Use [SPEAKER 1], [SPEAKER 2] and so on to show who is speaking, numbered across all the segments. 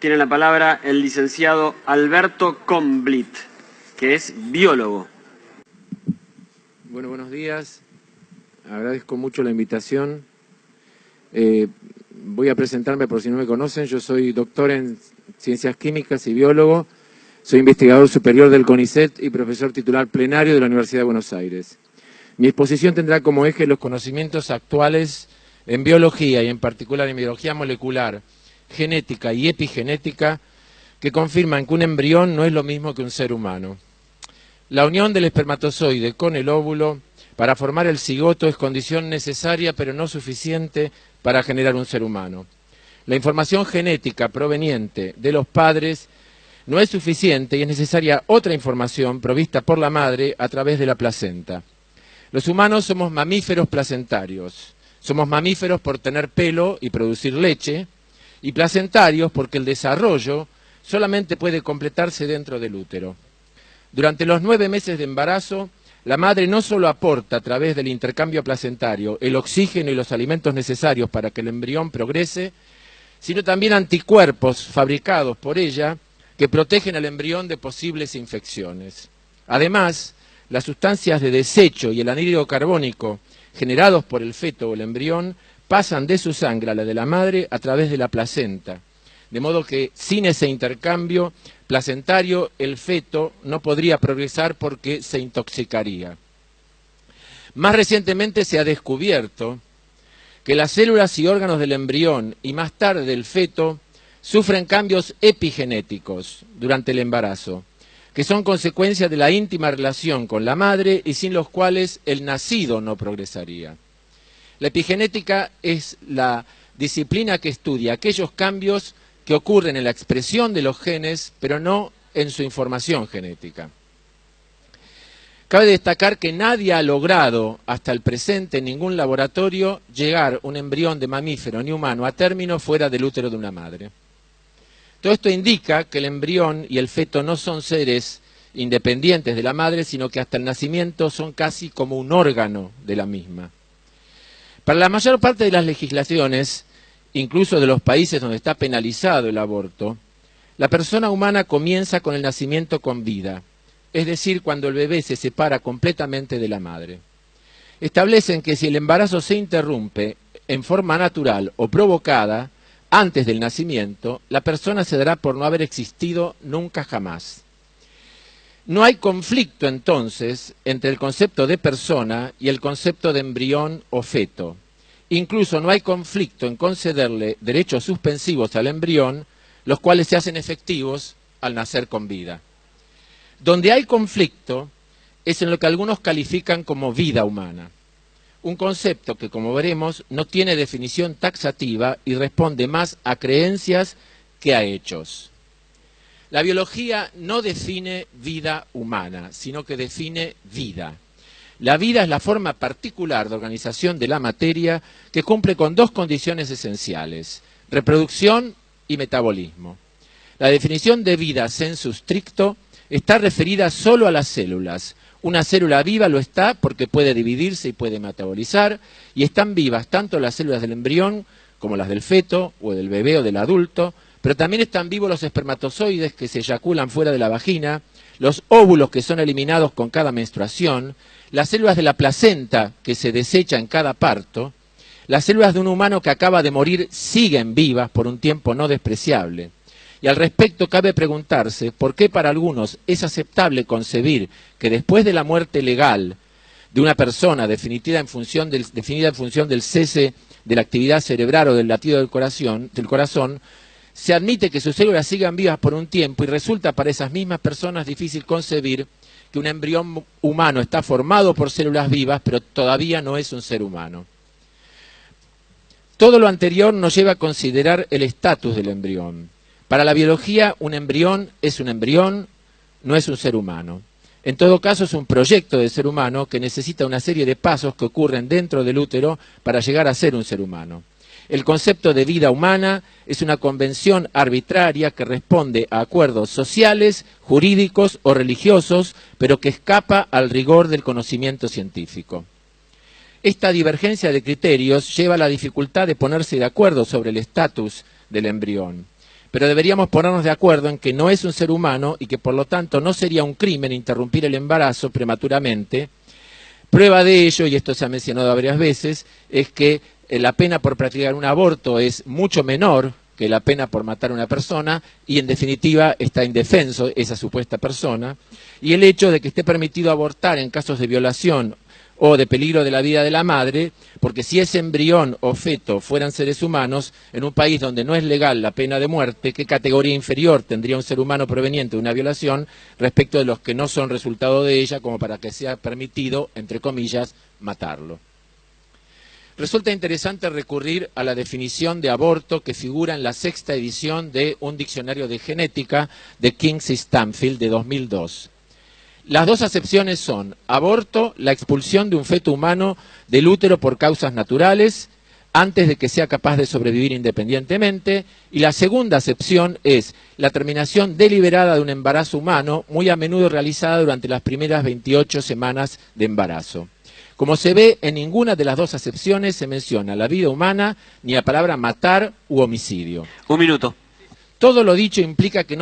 [SPEAKER 1] tiene la palabra el licenciado Alberto Comblit, que es biólogo.
[SPEAKER 2] Bueno, buenos días. Agradezco mucho la invitación. Voy a presentarme por si no me conocen. Yo soy doctor en Ciencias Químicas y biólogo. Soy investigador superior del CONICET y profesor titular plenario de la Universidad de Buenos Aires. Mi exposición tendrá como eje los conocimientos actuales en biología y en particular en biología molecular, genética y epigenética, que confirman que un embrión no es lo mismo que un ser humano. La unión del espermatozoide con el óvulo para formar el cigoto es condición necesaria pero no suficiente para generar un ser humano. La información genética proveniente de los padres no es suficiente y es necesaria otra información provista por la madre a través de la placenta. Los humanos somos mamíferos placentarios. Somos mamíferos por tener pelo y producir leche, y placentarios porque el desarrollo solamente puede completarse dentro del útero. Durante los 9 meses de embarazo, la madre no solo aporta a través del intercambio placentario el oxígeno y los alimentos necesarios para que el embrión progrese, sino también anticuerpos fabricados por ella que protegen al embrión de posibles infecciones. Además, las sustancias de desecho y el anhídrido carbónico generados por el feto o el embrión pasan de su sangre a la de la madre a través de la placenta. De modo que sin ese intercambio placentario el feto no podría progresar porque se intoxicaría. Más recientemente se ha descubierto que las células y órganos del embrión y más tarde del feto sufren cambios epigenéticos durante el embarazo, que son consecuencia de la íntima relación con la madre y sin los cuales el nacido no progresaría. La epigenética es la disciplina que estudia aquellos cambios que ocurren en la expresión de los genes, pero no en su información genética. Cabe destacar que nadie ha logrado hasta el presente en ningún laboratorio llegar un embrión de mamífero ni humano a término fuera del útero de una madre. Todo esto indica que el embrión y el feto no son seres independientes de la madre, sino que hasta el nacimiento son casi como un órgano de la misma. Para la mayor parte de las legislaciones, incluso de los países donde está penalizado el aborto, la persona humana comienza con el nacimiento con vida, es decir, cuando el bebé se separa completamente de la madre. Establecen que si el embarazo se interrumpe en forma natural o provocada, antes del nacimiento, la persona se dará por no haber existido nunca jamás. No hay conflicto, entonces, entre el concepto de persona y el concepto de embrión o feto. Incluso no hay conflicto en concederle derechos suspensivos al embrión, los cuales se hacen efectivos al nacer con vida. Donde hay conflicto es en lo que algunos califican como vida humana. Un concepto que, como veremos, no tiene definición taxativa y responde más a creencias que a hechos. La biología no define vida humana, sino que define vida. La vida es la forma particular de organización de la materia que cumple con 2 condiciones esenciales: reproducción y metabolismo. La definición de vida sensu stricto está referida solo a las células. Una célula viva lo está porque puede dividirse y puede metabolizar, y están vivas tanto las células del embrión como las del feto o del bebé o del adulto, pero también están vivos los espermatozoides que se eyaculan fuera de la vagina, los óvulos que son eliminados con cada menstruación, las células de la placenta que se desecha en cada parto, las células de un humano que acaba de morir siguen vivas por un tiempo no despreciable. Y al respecto cabe preguntarse por qué para algunos es aceptable concebir que después de la muerte legal de una persona definida en función del cese de la actividad cerebral o del latido del corazón, se admite que sus células sigan vivas por un tiempo y resulta para esas mismas personas difícil concebir que un embrión humano está formado por células vivas, pero todavía no es un ser humano. Todo lo anterior nos lleva a considerar el estatus del embrión. Para la biología, un embrión, no es un ser humano. En todo caso, es un proyecto de ser humano que necesita una serie de pasos que ocurren dentro del útero para llegar a ser un ser humano. El concepto de vida humana es una convención arbitraria que responde a acuerdos sociales, jurídicos o religiosos, pero que escapa al rigor del conocimiento científico. Esta divergencia de criterios lleva a la dificultad de ponerse de acuerdo sobre el estatus del embrión. Pero deberíamos ponernos de acuerdo en que no es un ser humano y que por lo tanto no sería un crimen interrumpir el embarazo prematuramente. Prueba de ello, y esto se ha mencionado varias veces, es que la pena por practicar un aborto es mucho menor que la pena por matar a una persona y en definitiva está indefenso esa supuesta persona. Y el hecho de que esté permitido abortar en casos de violación o de peligro de la vida de la madre, porque si ese embrión o feto fueran seres humanos, en un país donde no es legal la pena de muerte, ¿qué categoría inferior tendría un ser humano proveniente de una violación respecto de los que no son resultado de ella, como para que sea permitido, entre comillas, matarlo? Resulta interesante recurrir a la definición de aborto que figura en la 6ª edición de un diccionario de genética de Kingsley Stanfield de 2002. Las dos acepciones son aborto, la expulsión de un feto humano del útero por causas naturales, antes de que sea capaz de sobrevivir independientemente, y la segunda acepción es la terminación deliberada de un embarazo humano, muy a menudo realizada durante las primeras 28 semanas de embarazo. Como se ve, en ninguna de las dos acepciones se menciona la vida humana ni la palabra matar u homicidio.
[SPEAKER 1] Un minuto.
[SPEAKER 2] Todo lo dicho no implica que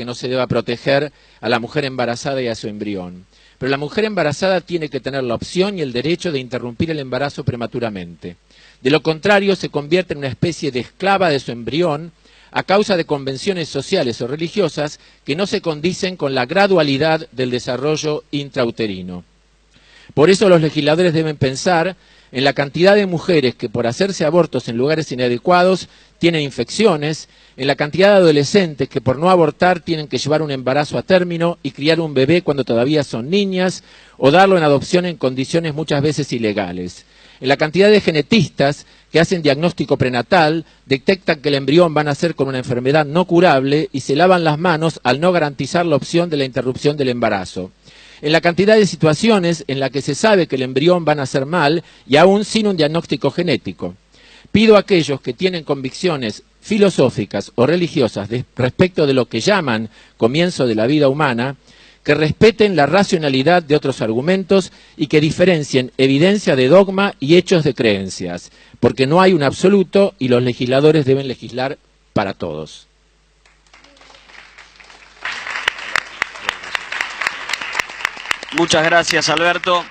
[SPEAKER 2] no se deba proteger a la mujer embarazada y a su embrión. Pero la mujer embarazada tiene que tener la opción y el derecho de interrumpir el embarazo prematuramente. De lo contrario, se convierte en una especie de esclava de su embrión a causa de convenciones sociales o religiosas que no se condicen con la gradualidad del desarrollo intrauterino. Por eso los legisladores deben pensar en la cantidad de mujeres que por hacerse abortos en lugares inadecuados tienen infecciones, en la cantidad de adolescentes que por no abortar tienen que llevar un embarazo a término y criar un bebé cuando todavía son niñas, o darlo en adopción en condiciones muchas veces ilegales. En la cantidad de genetistas que hacen diagnóstico prenatal, detectan que el embrión va a nacer con una enfermedad no curable y se lavan las manos al no garantizar la opción de la interrupción del embarazo. En la cantidad de situaciones en las que se sabe que el embrión va a nacer mal y aún sin un diagnóstico genético. Pido a aquellos que tienen convicciones filosóficas o religiosas respecto de lo que llaman comienzo de la vida humana, que respeten la racionalidad de otros argumentos y que diferencien evidencia de dogma y hechos de creencias, porque no hay un absoluto y los legisladores deben legislar para todos.
[SPEAKER 1] Muchas gracias, Alberto.